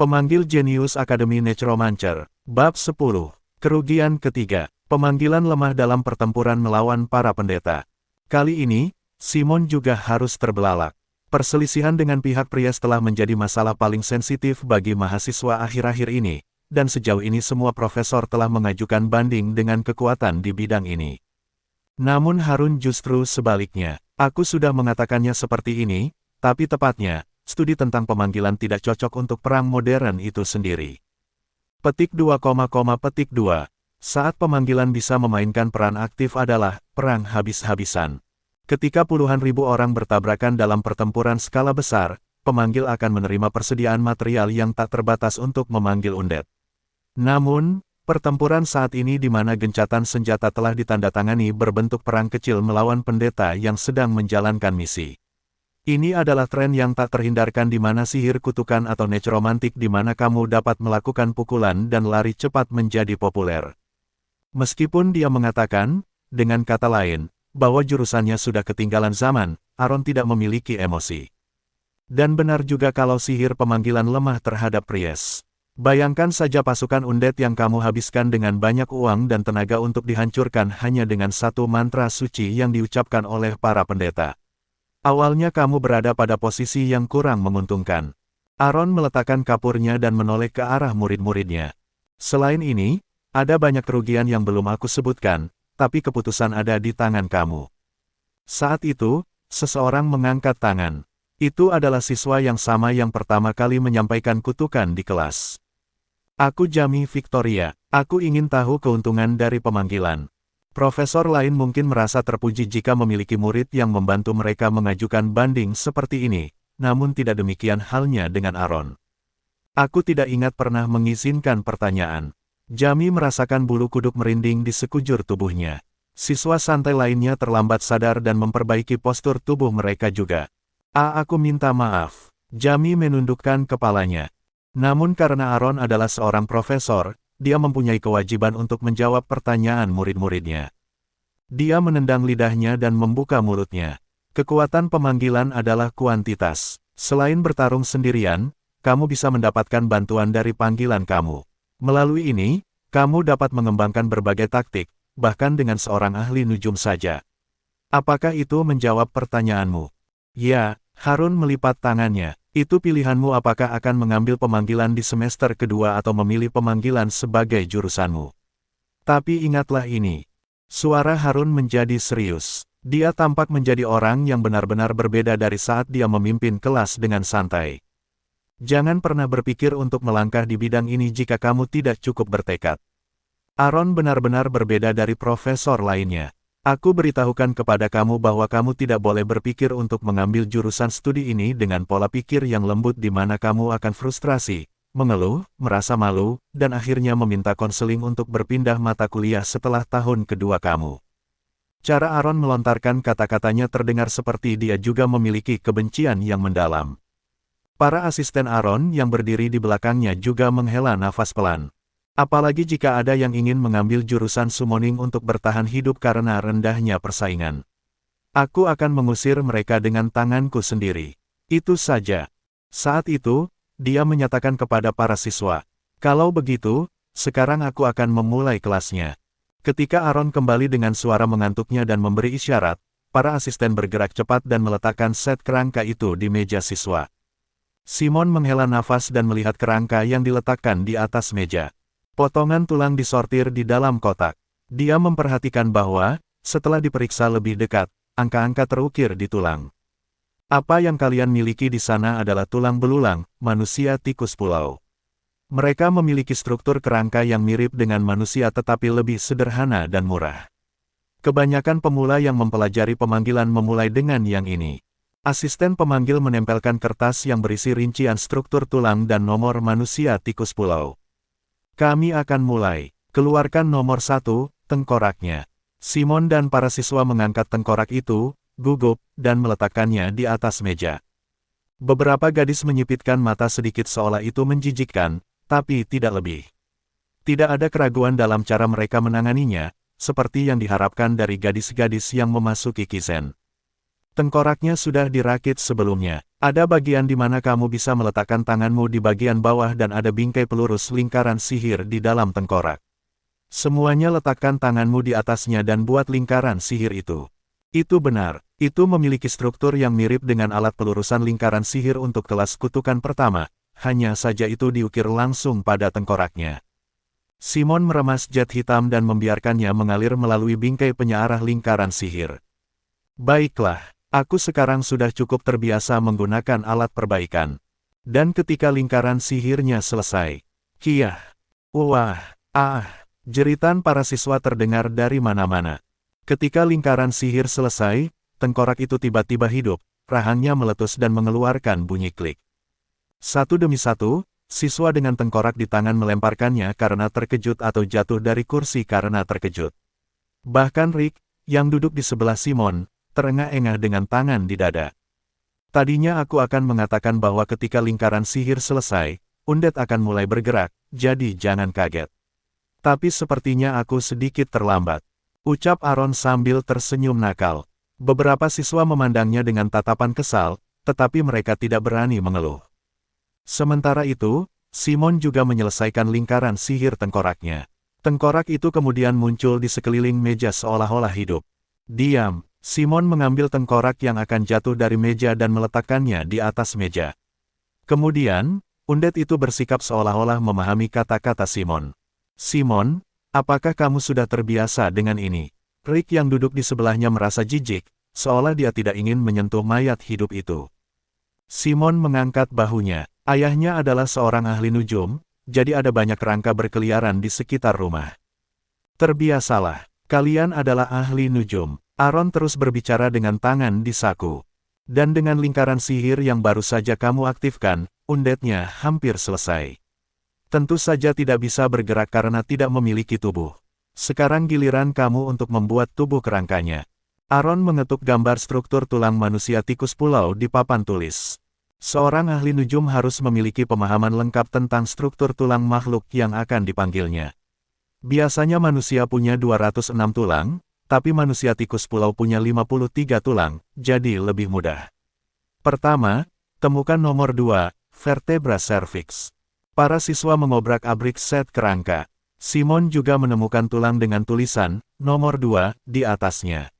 Pemanggil Genius Academy Necromancer. Bab 10. Kerugian ketiga. Pemanggilan lemah dalam pertempuran melawan para pendeta. Kali ini, Simon juga harus terbelalak. Perselisihan dengan pihak Priest telah menjadi masalah paling sensitif bagi mahasiswa akhir-akhir ini, dan sejauh ini semua profesor telah mengajukan banding dengan kekuatan di bidang ini. Namun Harun justru sebaliknya. Aku sudah mengatakannya seperti ini, tapi tepatnya, studi tentang pemanggilan tidak cocok untuk perang modern itu sendiri. Petik 2, petik 2. Saat pemanggilan bisa memainkan peran aktif adalah perang habis-habisan. Ketika puluhan ribu orang bertabrakan dalam pertempuran skala besar, pemanggil akan menerima persediaan material yang tak terbatas untuk memanggil undet. Namun, pertempuran saat ini di mana gencatan senjata telah ditandatangani berbentuk perang kecil melawan pendeta yang sedang menjalankan misi. Ini adalah tren yang tak terhindarkan di mana sihir kutukan atau necromantik di mana kamu dapat melakukan pukulan dan lari cepat menjadi populer. Meskipun dia mengatakan, dengan kata lain, bahwa jurusannya sudah ketinggalan zaman, Aaron tidak memiliki emosi. Dan benar juga kalau sihir pemanggilan lemah terhadap Priest. Bayangkan saja pasukan undet yang kamu habiskan dengan banyak uang dan tenaga untuk dihancurkan hanya dengan satu mantra suci yang diucapkan oleh para pendeta. Awalnya kamu berada pada posisi yang kurang menguntungkan. Aaron meletakkan kapurnya dan menoleh ke arah murid-muridnya. Selain ini, ada banyak kerugian yang belum aku sebutkan, tapi keputusan ada di tangan kamu. Saat itu, seseorang mengangkat tangan. Itu adalah siswa yang sama yang pertama kali menyampaikan kutukan di kelas. Aku Jamie Victoria, aku ingin tahu keuntungan dari pemanggilan. Profesor lain mungkin merasa terpuji jika memiliki murid yang membantu mereka mengajukan banding seperti ini, namun tidak demikian halnya dengan Aaron. Aku tidak ingat pernah mengizinkan pertanyaan. Jamie merasakan bulu kuduk merinding di sekujur tubuhnya. Siswa santai lainnya terlambat sadar dan memperbaiki postur tubuh mereka juga. Aku minta maaf. Jamie menundukkan kepalanya. Namun karena Aaron adalah seorang profesor, dia mempunyai kewajiban untuk menjawab pertanyaan murid-muridnya. Dia menendang lidahnya dan membuka mulutnya. Kekuatan pemanggilan adalah kuantitas. Selain bertarung sendirian, kamu bisa mendapatkan bantuan dari panggilan kamu. Melalui ini, kamu dapat mengembangkan berbagai taktik, bahkan dengan seorang ahli nujum saja. Apakah itu menjawab pertanyaanmu? Ya, Harun melipat tangannya. Itu pilihanmu apakah akan mengambil pemanggilan di semester kedua atau memilih pemanggilan sebagai jurusanmu. Tapi ingatlah ini. Suara Harun menjadi serius. Dia tampak menjadi orang yang benar-benar berbeda dari saat dia memimpin kelas dengan santai. Jangan pernah berpikir untuk melangkah di bidang ini jika kamu tidak cukup bertekad. Aaron benar-benar berbeda dari profesor lainnya. Aku beritahukan kepada kamu bahwa kamu tidak boleh berpikir untuk mengambil jurusan studi ini dengan pola pikir yang lembut di mana kamu akan frustrasi, mengeluh, merasa malu, dan akhirnya meminta konseling untuk berpindah mata kuliah setelah tahun kedua kamu. Cara Aaron melontarkan kata-katanya terdengar seperti dia juga memiliki kebencian yang mendalam. Para asisten Aaron yang berdiri di belakangnya juga menghela nafas pelan. Apalagi jika ada yang ingin mengambil jurusan summoning untuk bertahan hidup karena rendahnya persaingan. Aku akan mengusir mereka dengan tanganku sendiri. Itu saja. Saat itu, dia menyatakan kepada para siswa, "Kalau begitu, sekarang aku akan memulai kelasnya." Ketika Aaron kembali dengan suara mengantuknya dan memberi isyarat, para asisten bergerak cepat dan meletakkan set kerangka itu di meja siswa. Simon menghela nafas dan melihat kerangka yang diletakkan di atas meja. Potongan tulang disortir di dalam kotak. Dia memperhatikan bahwa, setelah diperiksa lebih dekat, angka-angka terukir di tulang. Apa yang kalian miliki di sana adalah tulang belulang, manusia tikus pulau. Mereka memiliki struktur kerangka yang mirip dengan manusia tetapi lebih sederhana dan murah. Kebanyakan pemula yang mempelajari pemanggilan memulai dengan yang ini. Asisten pemanggil menempelkan kertas yang berisi rincian struktur tulang dan nomor manusia tikus pulau. Kami akan mulai. Keluarkan nomor 1, tengkoraknya. Simon dan para siswa mengangkat tengkorak itu, gugup, dan meletakkannya di atas meja. Beberapa gadis menyipitkan mata sedikit seolah itu menjijikkan, tapi tidak lebih. Tidak ada keraguan dalam cara mereka menanganinya, seperti yang diharapkan dari gadis-gadis yang memasuki Kizen. Tengkoraknya sudah dirakit sebelumnya. Ada bagian di mana kamu bisa meletakkan tanganmu di bagian bawah dan ada bingkai pelurus lingkaran sihir di dalam tengkorak. Semuanya letakkan tanganmu di atasnya dan buat lingkaran sihir itu. Itu benar, itu memiliki struktur yang mirip dengan alat pelurusan lingkaran sihir untuk kelas kutukan pertama, hanya saja itu diukir langsung pada tengkoraknya. Simon meremas jet hitam dan membiarkannya mengalir melalui bingkai penyearah lingkaran sihir. Baiklah. Aku sekarang sudah cukup terbiasa menggunakan alat perbaikan. Dan ketika lingkaran sihirnya selesai, kiyah, wah, jeritan para siswa terdengar dari mana-mana. Ketika lingkaran sihir selesai, tengkorak itu tiba-tiba hidup, rahangnya meletus dan mengeluarkan bunyi klik. Satu demi satu, siswa dengan tengkorak di tangan melemparkannya karena terkejut atau jatuh dari kursi karena terkejut. Bahkan Rick, yang duduk di sebelah Simon, terengah-engah dengan tangan di dada. Tadinya aku akan mengatakan bahwa ketika lingkaran sihir selesai, undet akan mulai bergerak, jadi jangan kaget. Tapi sepertinya aku sedikit terlambat. Ucap Aaron sambil tersenyum nakal. Beberapa siswa memandangnya dengan tatapan kesal, tetapi mereka tidak berani mengeluh. Sementara itu, Simon juga menyelesaikan lingkaran sihir tengkoraknya. Tengkorak itu kemudian muncul di sekeliling meja seolah-olah hidup. Diam. Simon mengambil tengkorak yang akan jatuh dari meja dan meletakkannya di atas meja. Kemudian, undet itu bersikap seolah-olah memahami kata-kata Simon. Simon, apakah kamu sudah terbiasa dengan ini? Rick yang duduk di sebelahnya merasa jijik, seolah dia tidak ingin menyentuh mayat hidup itu. Simon mengangkat bahunya. Ayahnya adalah seorang ahli nujum, jadi ada banyak kerangka berkeliaran di sekitar rumah. Terbiasalah, kalian adalah ahli nujum. Aaron terus berbicara dengan tangan di saku. Dan dengan lingkaran sihir yang baru saja kamu aktifkan, undetnya hampir selesai. Tentu saja tidak bisa bergerak karena tidak memiliki tubuh. Sekarang giliran kamu untuk membuat tubuh kerangkanya. Aaron mengetuk gambar struktur tulang manusia tikus pulau di papan tulis. Seorang ahli nujum harus memiliki pemahaman lengkap tentang struktur tulang makhluk yang akan dipanggilnya. Biasanya manusia punya 206 tulang, tapi manusia tikus pulau punya 53 tulang, jadi lebih mudah. Pertama, temukan nomor 2, vertebra cervix. Para siswa mengobrak-abrik set kerangka. Simon juga menemukan tulang dengan tulisan, nomor 2, di atasnya.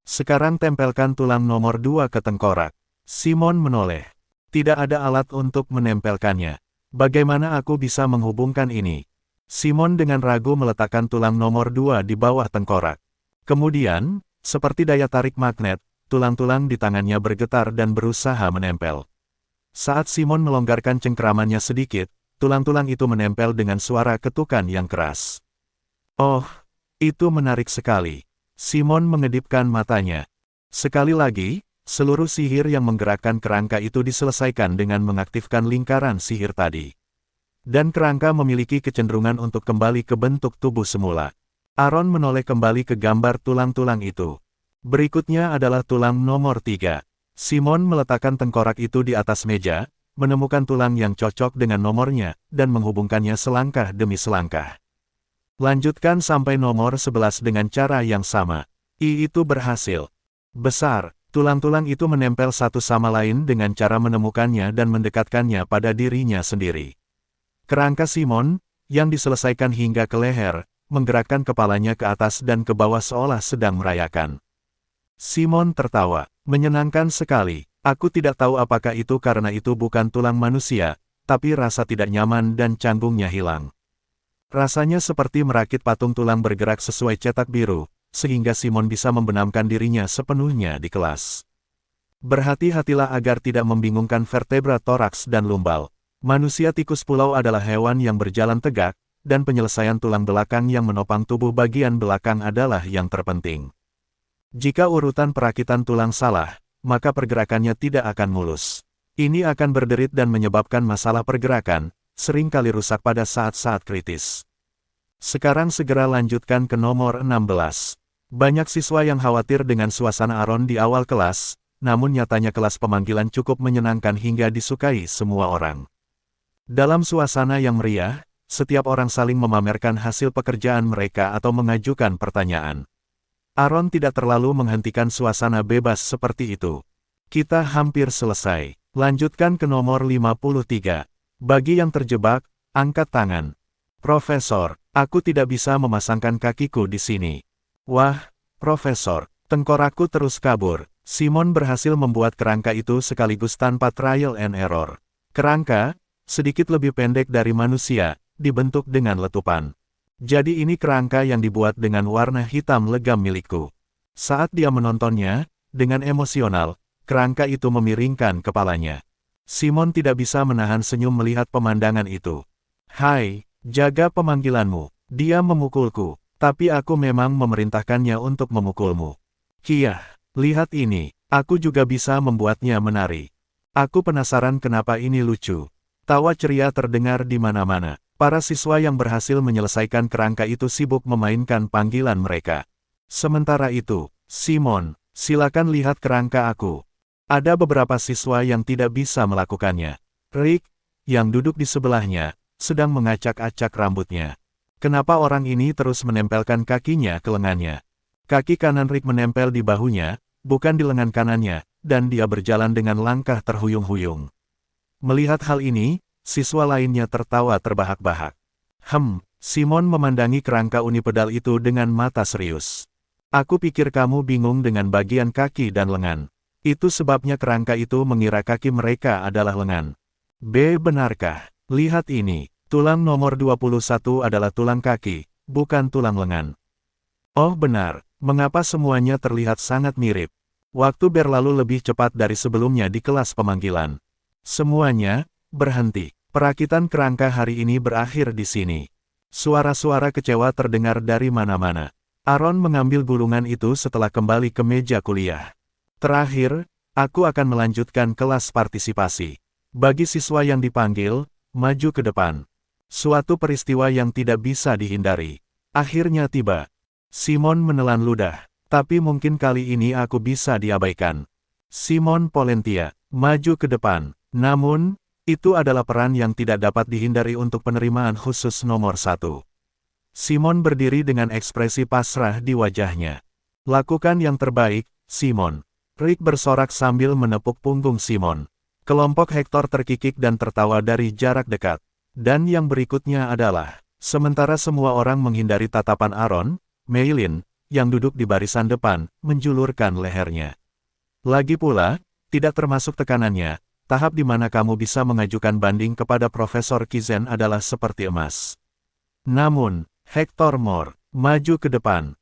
Sekarang tempelkan tulang nomor 2 ke tengkorak. Simon menoleh. Tidak ada alat untuk menempelkannya. Bagaimana aku bisa menghubungkan ini? Simon dengan ragu meletakkan tulang nomor 2 di bawah tengkorak. Kemudian, seperti daya tarik magnet, tulang-tulang di tangannya bergetar dan berusaha menempel. Saat Simon melonggarkan cengkeramannya sedikit, tulang-tulang itu menempel dengan suara ketukan yang keras. Oh, itu menarik sekali. Simon mengedipkan matanya. Sekali lagi, seluruh sihir yang menggerakkan kerangka itu diselesaikan dengan mengaktifkan lingkaran sihir tadi. Dan kerangka memiliki kecenderungan untuk kembali ke bentuk tubuh semula. Aaron menoleh kembali ke gambar tulang-tulang itu. Berikutnya adalah tulang nomor 3. Simon meletakkan tengkorak itu di atas meja, menemukan tulang yang cocok dengan nomornya, dan menghubungkannya selangkah demi selangkah. Lanjutkan sampai nomor 11 dengan cara yang sama. Itu berhasil. Besar, tulang-tulang itu menempel satu sama lain dengan cara menemukannya dan mendekatkannya pada dirinya sendiri. Kerangka Simon, yang diselesaikan hingga ke leher, menggerakkan kepalanya ke atas dan ke bawah seolah sedang merayakan. Simon tertawa. Menyenangkan sekali. Aku tidak tahu apakah itu karena itu bukan tulang manusia, tapi rasa tidak nyaman dan canggungnya hilang. Rasanya seperti merakit patung tulang bergerak sesuai cetak biru, sehingga Simon bisa membenamkan dirinya sepenuhnya di kelas. Berhati-hatilah agar tidak membingungkan vertebra toraks dan lumbal. Manusia tikus pulau adalah hewan yang berjalan tegak, dan penyelesaian tulang belakang yang menopang tubuh bagian belakang adalah yang terpenting. Jika urutan perakitan tulang salah, maka pergerakannya tidak akan mulus. Ini akan berderit dan menyebabkan masalah pergerakan, seringkali rusak pada saat-saat kritis. Sekarang segera lanjutkan ke nomor 16. Banyak siswa yang khawatir dengan suasana Aaron di awal kelas, namun nyatanya kelas pemanggilan cukup menyenangkan hingga disukai semua orang. Dalam suasana yang meriah, setiap orang saling memamerkan hasil pekerjaan mereka atau mengajukan pertanyaan. Aaron tidak terlalu menghentikan suasana bebas seperti itu. Kita hampir selesai. Lanjutkan ke nomor 53. Bagi yang terjebak, angkat tangan. Profesor, aku tidak bisa memasangkan kakiku di sini. Wah, Profesor, tengkorakku terus kabur. Simon berhasil membuat kerangka itu sekaligus tanpa trial and error. Kerangka, sedikit lebih pendek dari manusia, dibentuk dengan letupan. Jadi ini kerangka yang dibuat dengan warna hitam legam milikku. Saat dia menontonnya, dengan emosional, kerangka itu memiringkan kepalanya. Simon tidak bisa menahan senyum melihat pemandangan itu. Hai, jaga pemanggilanmu. Dia memukulku, tapi aku memang memerintahkannya untuk memukulmu. Kiyah, lihat ini, aku juga bisa membuatnya menari. Aku penasaran kenapa ini lucu. Tawa ceria terdengar di mana-mana. Para siswa yang berhasil menyelesaikan kerangka itu sibuk memainkan panggilan mereka. Sementara itu, Simon, silakan lihat kerangka aku. Ada beberapa siswa yang tidak bisa melakukannya. Rick, yang duduk di sebelahnya, sedang mengacak-acak rambutnya. Kenapa orang ini terus menempelkan kakinya ke lengannya? Kaki kanan Rick menempel di bahunya, bukan di lengan kanannya, dan dia berjalan dengan langkah terhuyung-huyung. Melihat hal ini, siswa lainnya tertawa terbahak-bahak. Simon memandangi kerangka unipedal itu dengan mata serius. Aku pikir kamu bingung dengan bagian kaki dan lengan. Itu sebabnya kerangka itu mengira kaki mereka adalah lengan. Benarkah? Lihat ini, tulang nomor 21 adalah tulang kaki, bukan tulang lengan. Oh benar, mengapa semuanya terlihat sangat mirip? Waktu berlalu lebih cepat dari sebelumnya di kelas pemanggilan. Semuanya, berhenti. Perakitan kerangka hari ini berakhir di sini. Suara-suara kecewa terdengar dari mana-mana. Aaron mengambil gulungan itu setelah kembali ke meja kuliah. Terakhir, aku akan melanjutkan kelas partisipasi. Bagi siswa yang dipanggil, maju ke depan. Suatu peristiwa yang tidak bisa dihindari. Akhirnya tiba. Simon menelan ludah, tapi mungkin kali ini aku bisa diabaikan. Simon Polentia, maju ke depan. Namun, itu adalah peran yang tidak dapat dihindari untuk penerimaan khusus nomor 1. Simon berdiri dengan ekspresi pasrah di wajahnya. Lakukan yang terbaik, Simon. Rick bersorak sambil menepuk punggung Simon. Kelompok Hector terkikik dan tertawa dari jarak dekat. Dan yang berikutnya adalah, sementara semua orang menghindari tatapan Aaron, Maylin, yang duduk di barisan depan, menjulurkan lehernya. Lagi pula, tidak termasuk tekanannya, tahap di mana kamu bisa mengajukan banding kepada Profesor Kizen adalah seperti emas. Namun, Hector Moore, maju ke depan.